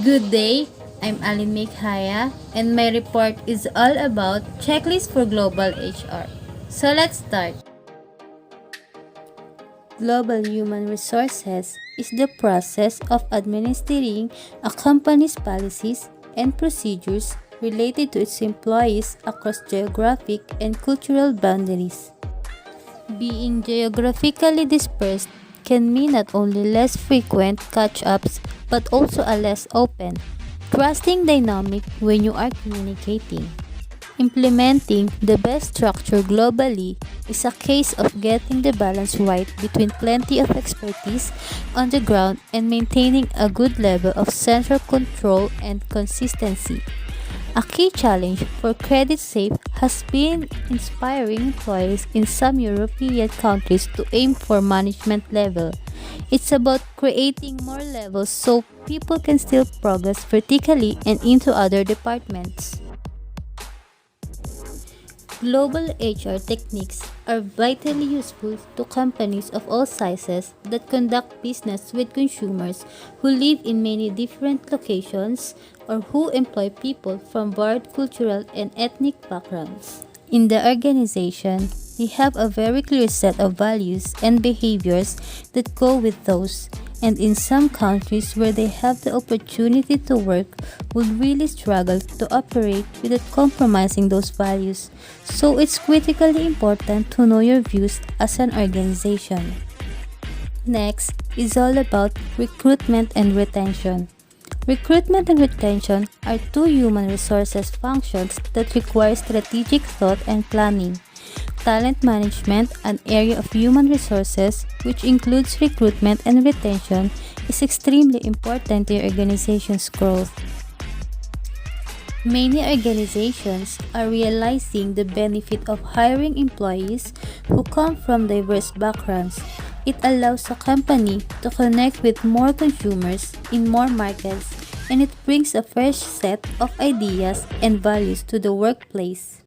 Good day, I'm Alin Mekhaya, and my report is all about checklist for global HR. So let's start. Global human resources is the process of administering a company's policies and procedures related to its employees across geographic and cultural boundaries. Being geographically dispersed can mean not only less frequent catch ups but also a less open, trusting dynamic when you are communicating. Implementing the best structure globally is a case of getting the balance right between plenty of expertise on the ground and maintaining a good level of central control and consistency. A key challenge for Credit Safe has been inspiring employees in some European countries to aim for management level. It's about creating more levels so people can still progress vertically and into other departments. Global HR techniques are vitally useful to companies of all sizes that conduct business with consumers who live in many different locations or who employ people from varied cultural and ethnic backgrounds. In the organization, we have a very clear set of values and behaviors that go with those, and in some countries where they have the opportunity to work would really struggle to operate without compromising those values. So it's critically important to know your views as an organization. Next is all about recruitment and retention. Recruitment and retention are two human resources functions that require strategic thought and planning. Talent management, an area of human resources which includes recruitment and retention, is extremely important to your organization's growth. Many organizations are realizing the benefit of hiring employees who come from diverse backgrounds. It allows a company to connect with more consumers in more markets, and it brings a fresh set of ideas and values to the workplace.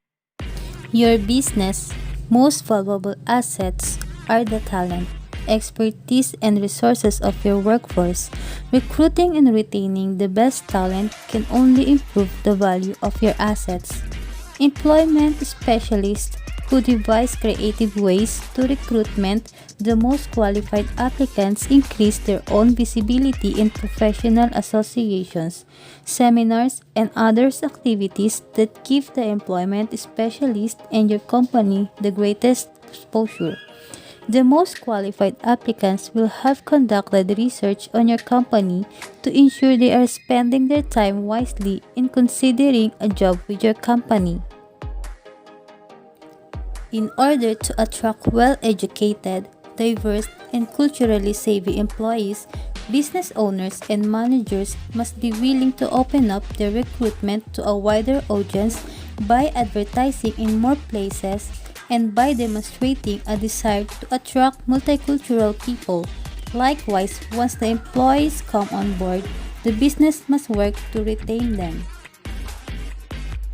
Your business' most valuable assets are the talent, expertise, and resources of your workforce. Recruiting and retaining the best talent can only improve the value of your assets. Employment specialists who devise creative ways to recruitment the most qualified applicants increase their own visibility in professional associations, seminars, and other activities that give the employment specialist and your company the greatest exposure. The most qualified applicants will have conducted research on your company to ensure they are spending their time wisely in considering a job with your company. In order to attract well educated, diverse, and culturally savvy employees, business owners and managers must be willing to open up their recruitment to a wider audience by advertising in more places and by demonstrating a desire to attract multicultural people. Likewise, once the employees come on board, the business must work to retain them.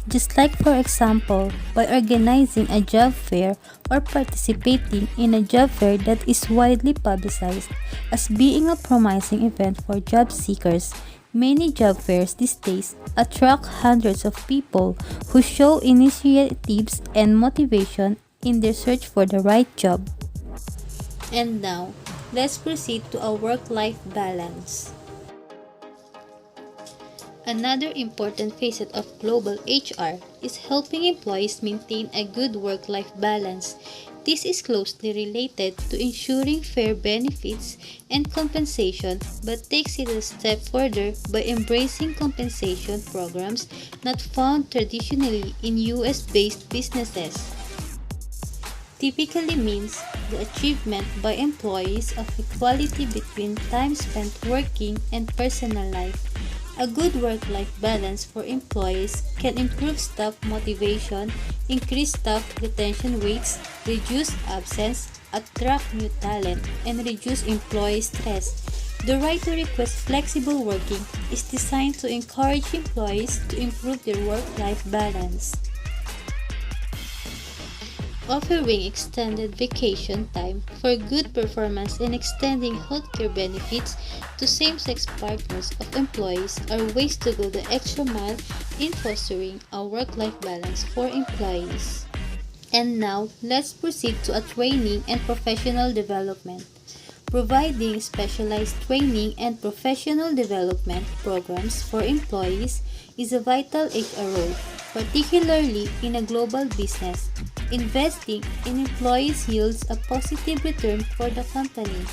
Just like, for example, by organizing a job fair or participating in a job fair that is widely publicized as being a promising event for job seekers. Many job fairs these days attract hundreds of people who show initiatives and motivation in their search for the right job. And now, let's proceed to a work-life balance. Another important facet of global HR is helping employees maintain a good work-life balance. This is closely related to ensuring fair benefits and compensation, but takes it a step further by embracing compensation programs not found traditionally in US-based businesses. Typically means the achievement by employees of equality between time spent working and personal life. A good work-life balance for employees can improve staff motivation, increase staff retention rates, reduce absence, attract new talent, and reduce employee stress. The right to request flexible working is designed to encourage employees to improve their work-life balance. offering extended vacation time for good performance and extending healthcare benefits to same-sex partners of employees are ways to go the extra mile in fostering a work-life balance for employees. And now, let's proceed to a training and professional development. Providing specialized training and professional development programs for employees is a vital HR role, particularly in a global business. Investing in employees yields a positive return for the company.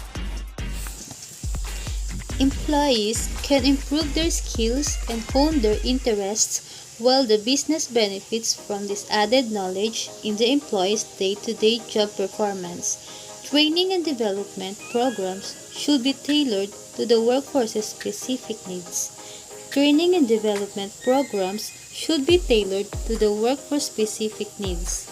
Employees can improve their skills and hone their interests, while the business benefits from this added knowledge in the employee's day-to-day job performance. Training and development programs should be tailored to the workforce's specific needs. Training and development programs should be tailored to the workforce specific needs.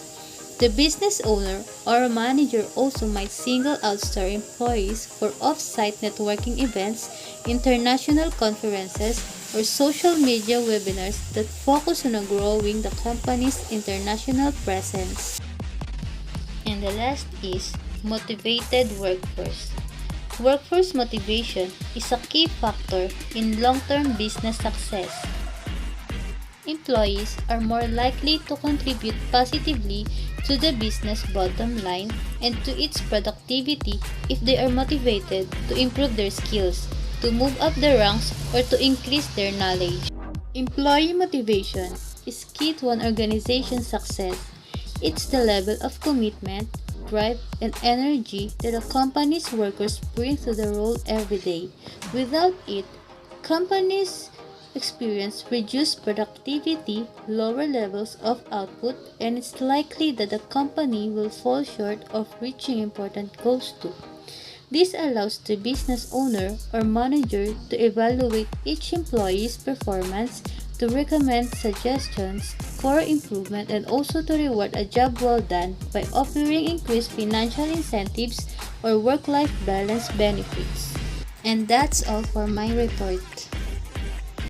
The business owner or a manager also might single out star employees for off-site networking events, international conferences, or social media webinars that focus on growing the company's international presence. And the last is motivated workforce. Workforce motivation is a key factor in long-term business success. Employees are more likely to contribute positively to the business bottom line and to its productivity if they are motivated to improve their skills, to move up the ranks, or to increase their knowledge. Employee motivation is key to an organization's success. It's the level of commitment, drive, and energy that a company's workers bring to the role every day. Without it, companies experience reduced productivity, lower levels of output, and it's likely that the company will fall short of reaching important goals too. This allows the business owner or manager to evaluate each employee's performance, to recommend suggestions for improvement, and also to reward a job well done by offering increased financial incentives or work-life balance benefits. And that's all for my report.